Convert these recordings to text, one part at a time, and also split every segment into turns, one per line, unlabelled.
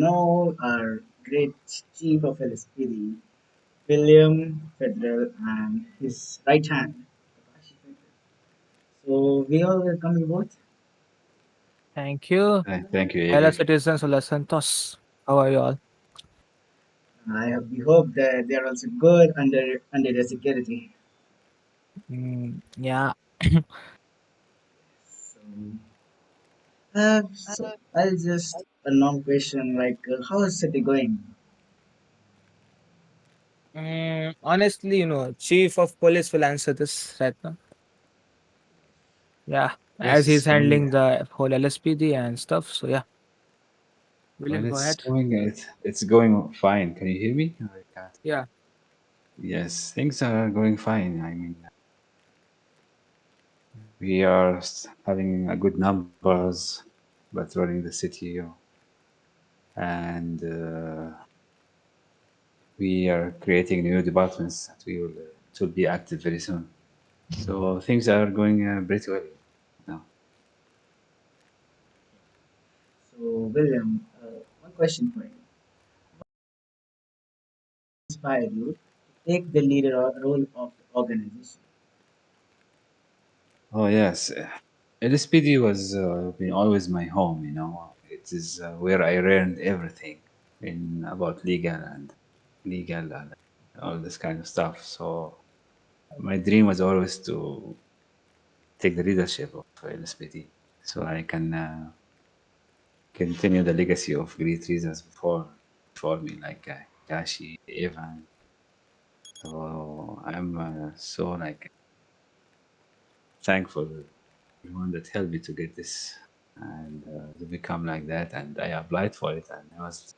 our great chief of LSPD, William Federal, and his right hand, Prakash Federal. So we all welcome you both.
Thank you.
Thank you,
Hello,
Avery.
citizens. Hola, Santos. How are you all?
We hope that they are also good under their security.
Yeah.
So, I'll just a long question like, how is city going?
Honestly, chief of police will answer this right now. Yeah, as
Yes,
he's
it's going.
handling the whole LSPD and stuff. So yeah,
Well,
William, go
it's
ahead.
going. It's going fine. Can you hear me? I can't.
Yeah.
Yes, things are going fine. I mean, we are having a good numbers, patrolling the city, and we are creating new departments that it will be active very soon. So things are going pretty well now.
So, William, one question for you. Inspired you to take the leader role of the organization?
Oh yes, LSPD was been always my home. It is where I learned everything in about legal and all this kind of stuff. So my dream was always to take the leadership of LSPD, so I can continue the legacy of great leaders before me, like Kashi, Evan. So I'm so like thankful to everyone that helped me to get this and to become like that. And I applied for it, and I was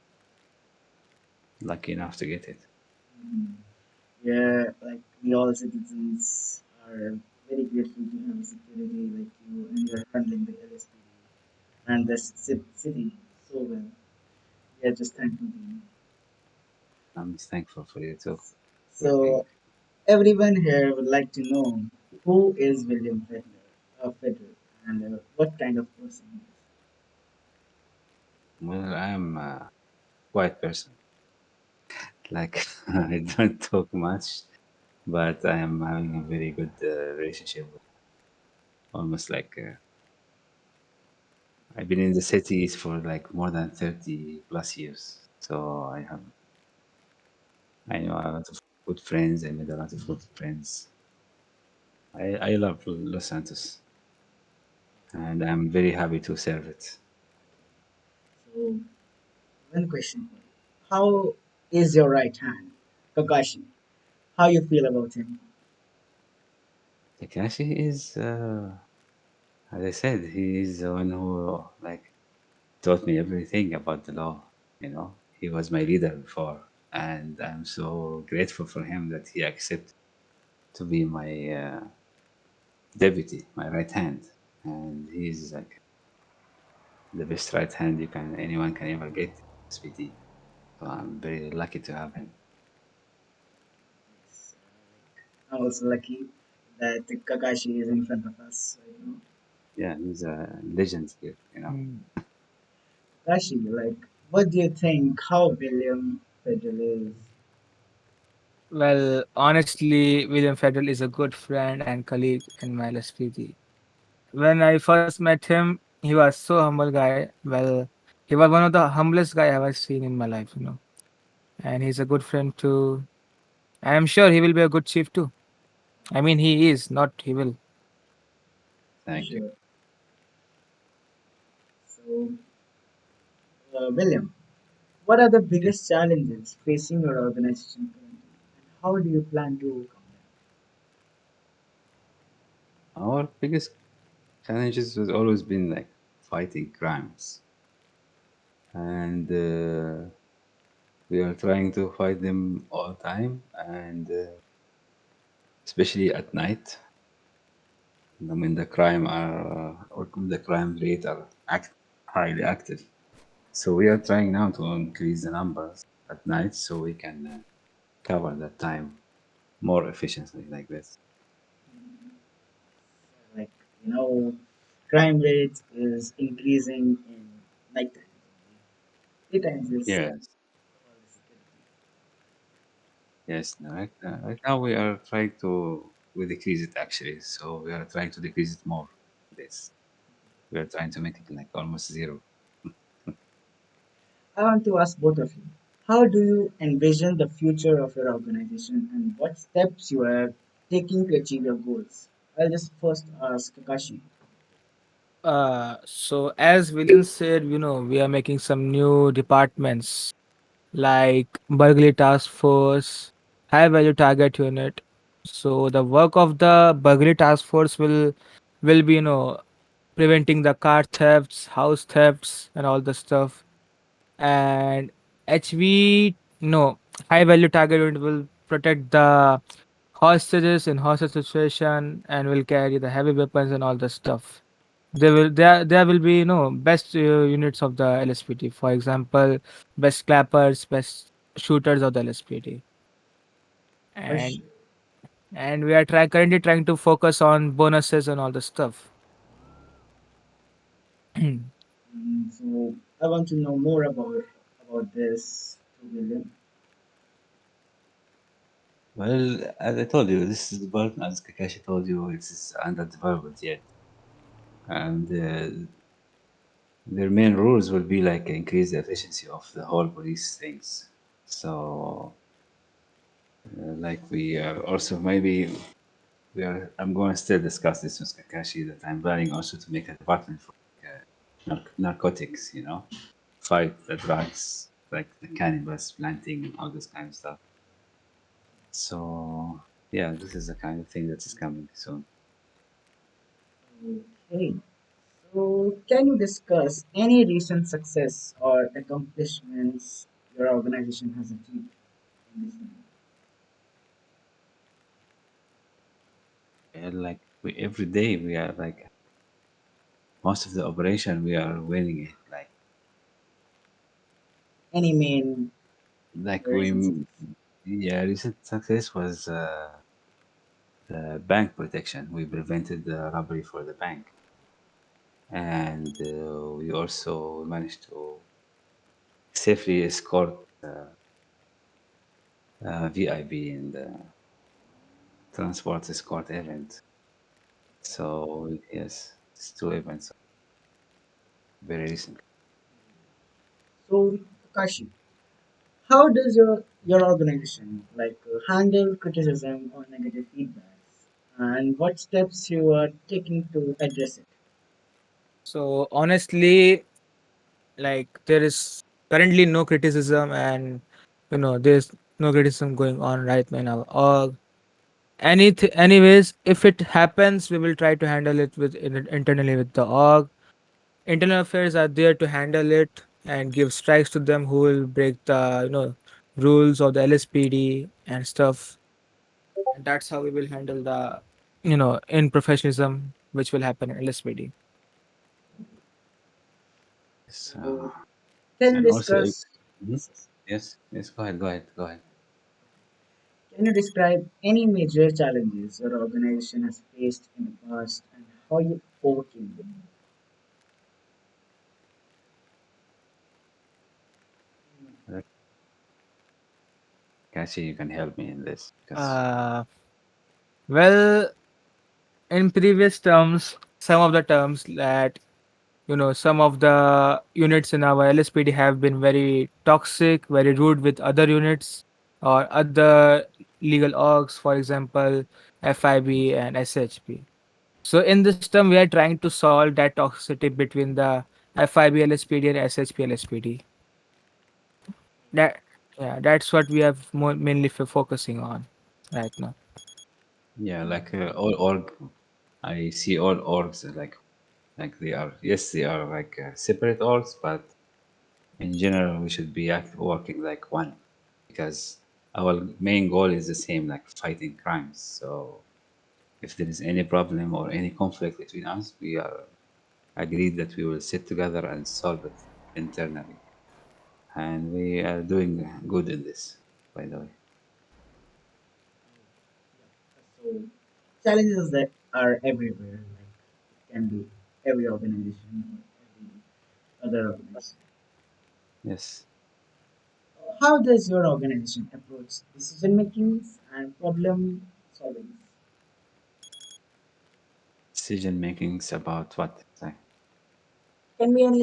lucky enough to get it.
Mhm. Yeah, like we all citizens are very grateful to have security like you, and you're handling the LSPD and the city so well. We are just thankful to you.
I'm thankful for you too. Working.
So everyone here would like to know who is William Federer, and what kind of person he is.
Well, I'm a quiet person. Like I don't talk much, but I am having a very good relationship with almost like I've been in the cities for like more than 30 plus years. So I know a lot of good friends. I made a lot of good friends. I love Los Santos, and I'm very happy to serve it.
So one question for you: how is your right hand, Kakashi? How you feel about him?
Takashi is, as I said, he is the one who like taught me everything about the law. He was my leader before, and I'm so grateful for him that he accepted to be my deputy, my right hand, and he's like the best right hand anyone can ever get, SPD. So I'm very lucky to have him.
Yes, I'm also lucky that Kakashi is in front of us right now.
Yeah, he's a legend here.
Mm.
Kakashi, like, what do you think? How William Federal is?
Well, honestly, William Federal is a good friend and colleague in my LSPD. When I first met him, he was so humble guy. Well, he was one of the humblest guy I ever seen in my life. And he's a good friend too. I am sure he will be a good chief too. I mean, he is, not he will.
For
Thank you.
sure. So, William, what are the
Okay.
biggest challenges facing your organization currently, and how do you plan to overcome
Our biggest challenges has always been like fighting crimes, and we are trying to fight them all the time, and especially at night when the crime are or when the crime rate are highly active. So we are trying now to increase the numbers at night so we can cover that time more efficiently like this.
that? Like, you know, crime rate is increasing in night times only. Three times you say
Yes,
for all the security.
yes. Right now we are trying to we decrease it actually. So we are trying to decrease it more. This we are trying to make it like almost zero.
I want to ask both of you, how do you envision the future of your organization and what steps you are taking to achieve your goals? I'll just first ask Kakashi.
So as William said, we are making some new departments like burglary task force, high value target unit. So the work of the burglary task force will be preventing the car thefts, house thefts, and all the stuff. And HV no high value target unit will protect the hostages in hostage situation and will carry the heavy weapons and all the stuff. There will be best units of the LSPD. For example, best clappers, best shooters of the LSPD,
Harsh.
and we are currently trying to focus on bonuses and all the stuff.
So I want to know more about this to William.
Well, as I told you, this is development. As Kakashi told you, it is under development yet, and their main rules will be like increase the efficiency of the whole police things. So, like we are also maybe we are. I'm going to still discuss this with Kakashi that I'm planning also to make a department for narcotics. Fight the drugs like the cannabis planting and all this kind of stuff. So yeah, this is the kind of thing that is coming soon.
Okay. So can you discuss any recent success or accomplishments your organization has achieved in this time?
And like every day we are like most of the operation we are winning it.
Any main
Like
recent
we
success?
yeah, recent success was the bank protection. We prevented the robbery for the bank, and we also managed to safely escort VIP in the transport escort event. So yes, these two events are very recent.
So Kakashi, how does your organization handle criticism or negative feedbacks, and what steps you are taking to address it?
So honestly, like there is currently no criticism, and there's no criticism going on right now in our org. Anyways, if it happens, we will try to handle it internally with the org. Internal affairs are there to handle it and give strikes to them who will break the rules of the LSPD and stuff. And that's how we will handle the in professionalism which will happen in LSPD.
Yes,
So can you
and also
discuss?
mhm.
Yes, yes.
Yes. Go ahead.
Can you describe any major challenges your organization has faced in the past and how you overcame them?
Cassie, you can help me in this because
Uh, well, in previous terms, some of the terms that some of the units in our LSPD have been very toxic, very rude with other units or other legal orgs, for example, FIB and SHP. So in this term, we are trying to solve that toxicity between the FIB LSPD and SHP LSPD. That that's what we have mainly focusing on right now.
yeah, like all org, I see all orgs like they are yes they are like separate orgs, but in general we should be working like one because our main goal is the same, like fighting crimes. So if there is any problem or any conflict between us, we are agreed that we will sit together and solve it internally, and we are doing good in this, by the way.
So challenges that are everywhere, like it can be every organization or every other organization.
Yes,
How does your organization approach decision makings and problem solving?
decision makings about what? Like,
Can be any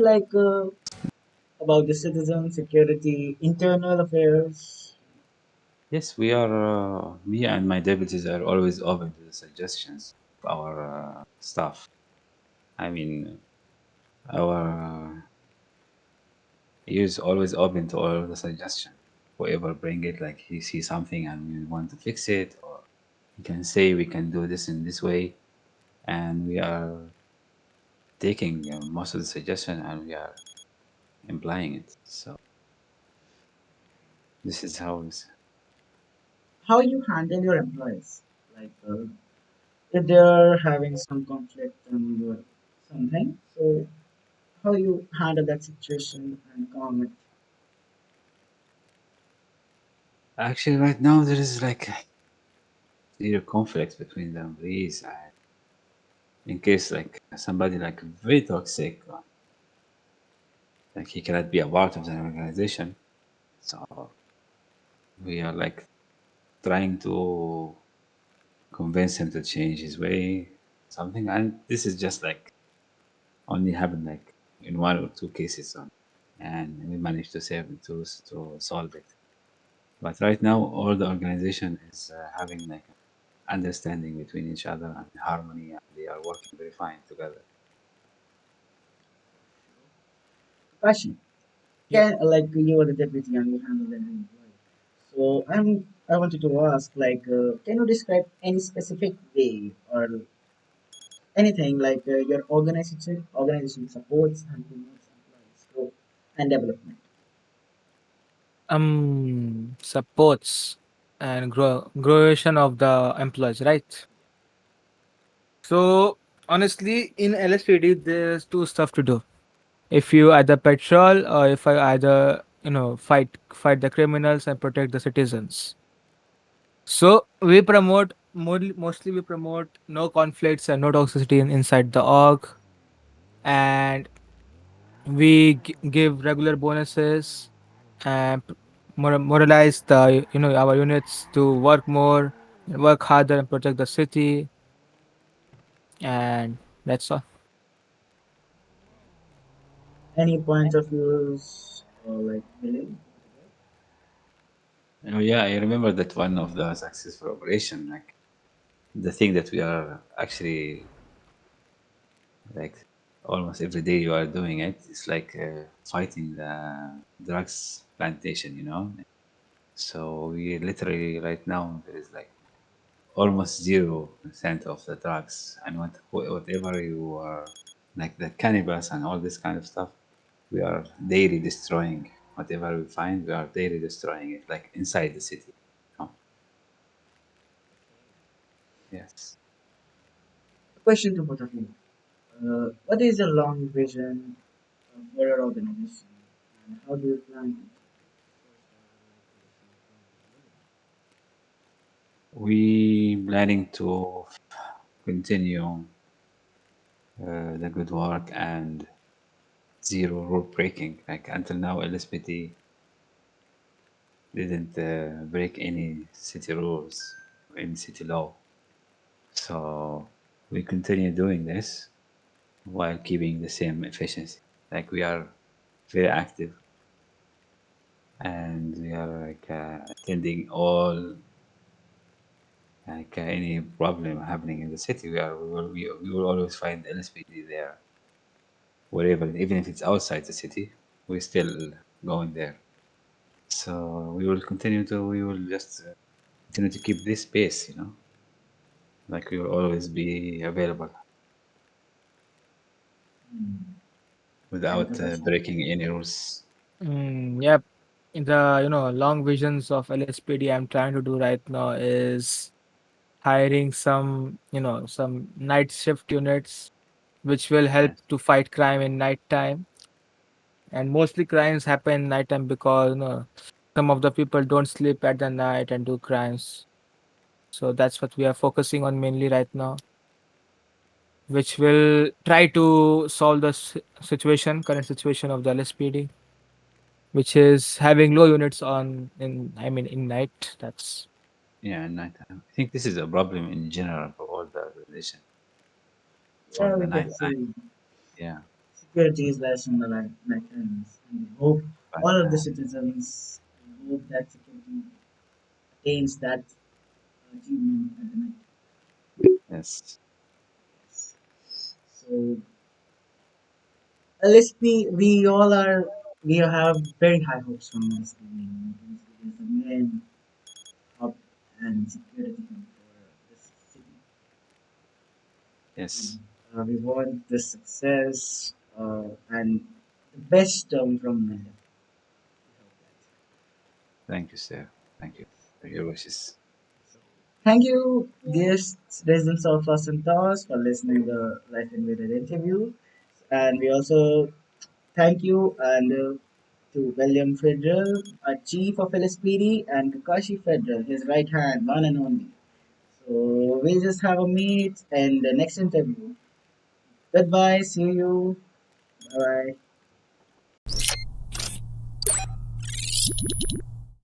about the citizen security, internal affairs.
yes, we are. Me and my deputies are always open to the suggestions of our staff. I mean, our he is always open to all the suggestions. Whoever bring it, like he sees something and we want to fix it, or he can say we can do this in this way, and we are taking most of the suggestion and we are implying it. So this is how it's
How you handle your employees? Like if they're having some conflict and something, so how you handle that situation and calm it?
actually right now there is like zero conflict between the employees. In case like somebody like very toxic, like he cannot be a part of the organization. So we are like trying to convince him to change his way, something. And this is just like only happened like in one or two cases, and we managed to save to solve it. But right now, all the organization is having like understanding between each other and harmony, and they are working very fine together.
Passion.
Yep.
Can like you are the deputy and you handle an employee. So I wanted to ask can you describe any specific way or anything your organization supports and promotes employees growth and development?
Supports and growation of the employees, right? So honestly, in LSPD, there's two stuff to do. If you either patrol or if I either fight the criminals and protect the citizens. So we promote mostly we promote no conflicts and no toxicity inside the org, and we give regular bonuses and moralize the our units to work more, work harder, and protect the city, and that's all.
Any points of views or Millie?
Oh yeah, I remember that one of the successful operation, like the thing that we are actually like almost every day you are doing it. It's like fighting the drugs plantation, you know. So we literally right now there is like almost 0% of the drugs, and whatever you are like the cannabis and all this kind of stuff, we are daily destroying whatever we find. We are daily destroying it, like inside the city. Oh, yes.
A question to both of you. What is your long vision for your organization and how do you plan to
We planning to continue the good work and zero rule breaking. Like until now, LSPT didn't break any city rules, any city law. So we continue doing this while keeping the same efficiency. Like we are very active and we are like attending all like any problem happening in the city. We will always find LSPD there wherever, even if it's outside the city. We still going there. So we will just continue to keep this pace, you know, like we will always be available
thank you,
without
Prashant.
breaking any rules.
Yep. In the long visions of LSPD, I'm trying to do right now is hiring some night shift units which will help
Yes.
to fight crime in nighttime. And mostly crimes happen nighttime because some of the people don't sleep at the night and do crimes. So that's what we are focusing on mainly right now, which will try to solve the current situation of the LSPD. which is having low units on in I mean in night. That's
Yeah, nighttime. I think this is a problem in general for all the religion for
Yeah,
the
we can
nighttime.
say
Yeah,
security is less on the night times, and we hope
but
all of the citizens hope that security attains that achievement at the night.
yes,
Yes. So LSP, we have very high hopes from LSP. LSP is the main hub and security hub for this city.
yes.
We want the success and the best term from Meta. We hope that.
Thank you, sir. Thank you for your wishes.
So, thank you, guests, residents of Los Santos, for listening to the Life Invader interview. And we also thank you to William Federal, a chief of LSPD, and Kakashi Federal, his right hand, one and only. So we'll just have a meet in the next interview. Goodbye, see you. Bye bye.